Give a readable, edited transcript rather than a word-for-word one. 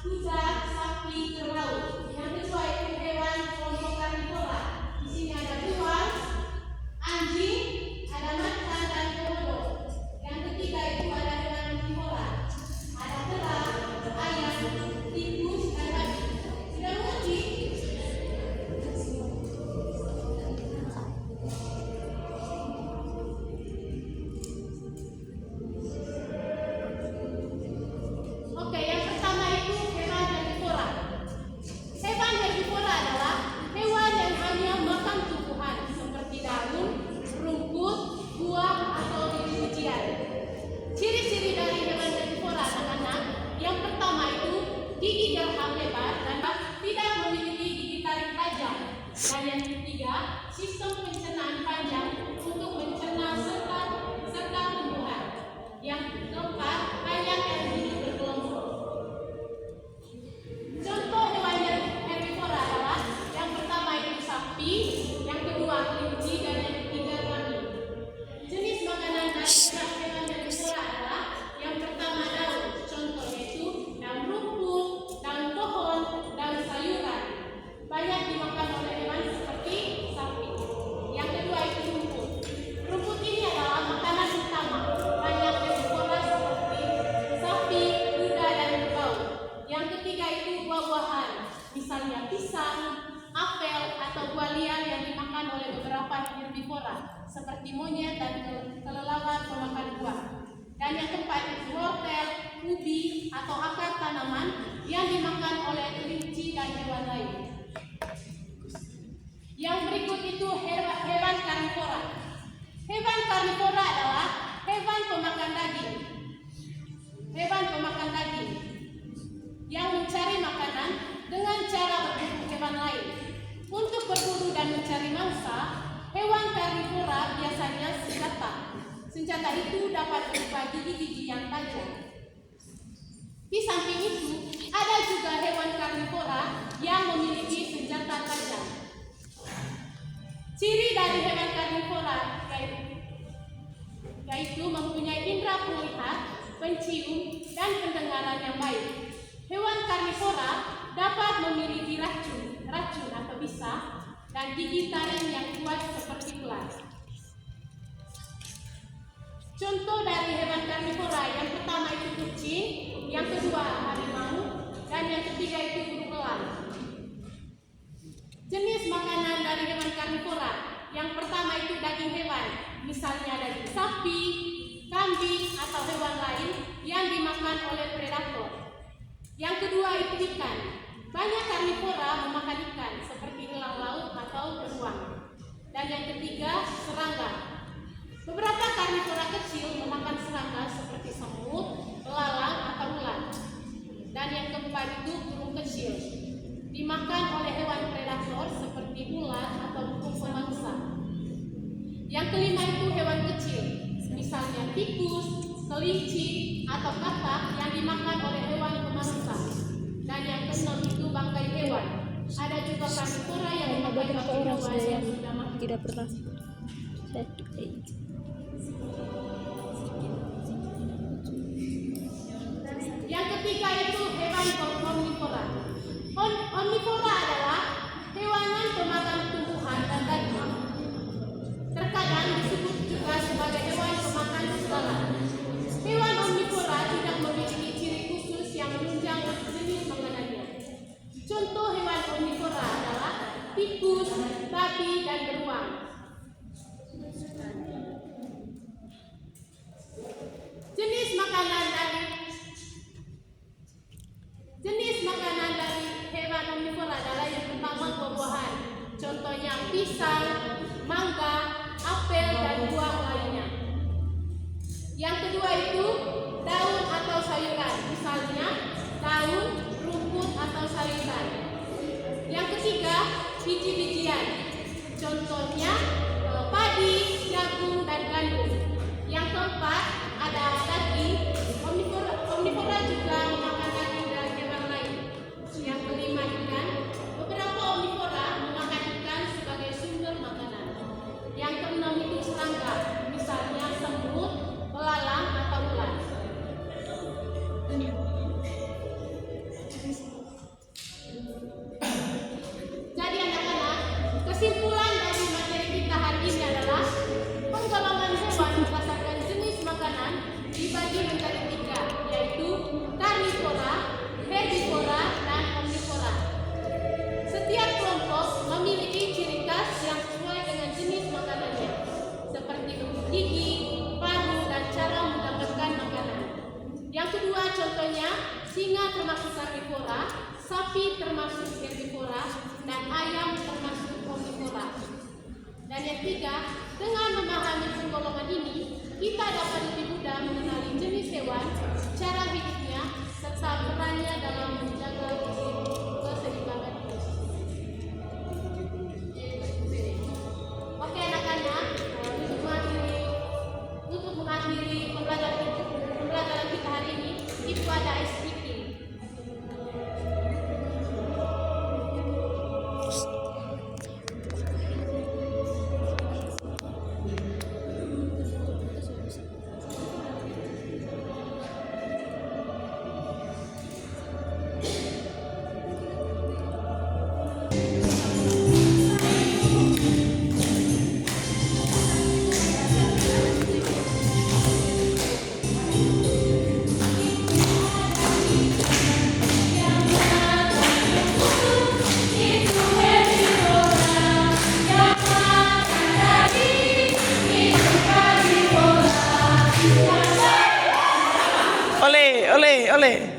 kuda, sapi, kerbau. Yang kedua itu hewan kelompok karnivora. Di sini ada buaya, anjing, ada macan dan komodo. Yang ketiga itu ada hewan omnivora. Ada kera, ayam, tikus, dan babi. Sudah mengerti? Oke, yang pertama itu hewan herbivora. Hewan herbivora adalah hewan yang hanya makan tumbuhan seperti daun, rumput, buah, atau biji-bijian. Ciri-ciri dari hewan herbivora anak-anak, yang pertama itu gigi geraham lebar dan tidak memiliki gigi taring tajam. Dan yang ketiga, sistem pencernaan panjang untuk mencerna serta tumbuhan. Yang keempat, banyak yang hidup berkelompok. Contoh hewan herbivora adalah yang pertama itu sapi, yang kedua kelinci, dan yang ketiga kambing. Jenis makanan dari hewan herbivora adalah yang pertama daun, contohnya itu daun rumput, daun pohon, daun sayuran. Banyak dimakan oleh hewan seperti sapi. Yang kedua itu rumput. Rumput ini adalah makanan utama banyak herbivora seperti sapi, kuda, dan kerbau. Yang ketiga itu buah-buahan, misalnya pisang, apel, atau buah liar yang dimakan oleh beberapa herbivora seperti monyet dan kelelawar pemakan buah. Dan yang keempat itu wortel, ubi, atau akar tanaman yang dimakan oleh kelinci dan hewan lain. Yang berikut itu hewan karnivora. Hewan karnivora adalah hewan pemakan daging. Hewan pemakan daging yang mencari makanan dengan cara berburu hewan lain. Untuk berburu dan mencari mangsa, hewan karnivora biasanya senjata. Senjata itu dapat berupa gigi-gigi yang tajam. Di samping itu, ada juga hewan karnivora yang memiliki senjata tajam. Ciri dari hewan karnivora yaitu mempunyai indera melihat, pencium, dan pendengaran yang baik. Hewan karnivora dapat memiliki racun atau bisa, dan gigi taring yang kuat seperti pelas. Contoh dari hewan karnivora yang pertama itu kucing, yang kedua harimau, dan yang ketiga itu burung elang. Jenis makanan dari hewan karnivora, yang pertama itu daging hewan, misalnya daging sapi, kambing, atau hewan lain yang dimakan oleh predator. Yang kedua itu ikan. Banyak karnivora memakan ikan seperti elang laut atau beruang. Dan yang ketiga serangga. Beberapa karnivora kecil memakan serangga seperti semut, belalang, atau ulat. Dan yang keempat itu burung kecil, dimakan oleh hewan predator seperti ulat atau burung pemangsa. Yang kelima itu hewan kecil, misalnya tikus, kelinci, atau katak yang dimakan oleh hewan pemangsa. Dan yang keenam itu bangkai hewan. Ada juga karnivora yang memakan bangkai hewan yang sudah mati. Tidak pernah. Yang ketiga itu hewan omnivora. Omnivora adalah hewan pemakan tumbuhan dan daging. Terkadang disebut juga sebagai hewan pemakan segala. Hewan omnivora tidak memiliki ciri khusus yang menunjang jenis makanannya. Contoh hewan omnivora adalah tikus, babi, dan beruang. Jenis makanan dari hewan omnivora adalah yang pertama buah-buahan. Contohnya pisang, mangga, apel, dan buah lainnya. Yang kedua itu daun atau sayuran, misalnya daun, rumput, atau sayuran. Yang ketiga biji-bijian, contohnya padi, jagung, dan gandum. Yang keempat ada daging. Omnivora juga memakan daging dari hewan lain. Yang kelima ikan. Beberapa omnivora memakan ikan sebagai sumber makanan. Yang keenam itu serangga, misalnya semut, belalang, atau ulat. termasuk karnivora, sapi termasuk herbivora, dan ayam termasuk omnivora. Dan yang ketiga, dengan memahami penggolongan ini, kita dapat lebih mudah mengenali jenis hewan, cara hidupnya, serta perannya dalam menjaga keseimbangan hidup. Oke anak-anak, untuk mengakhiri pembelajaran kita hari ini, Ibu ada ice breaking. Oleh, oleh, oleh.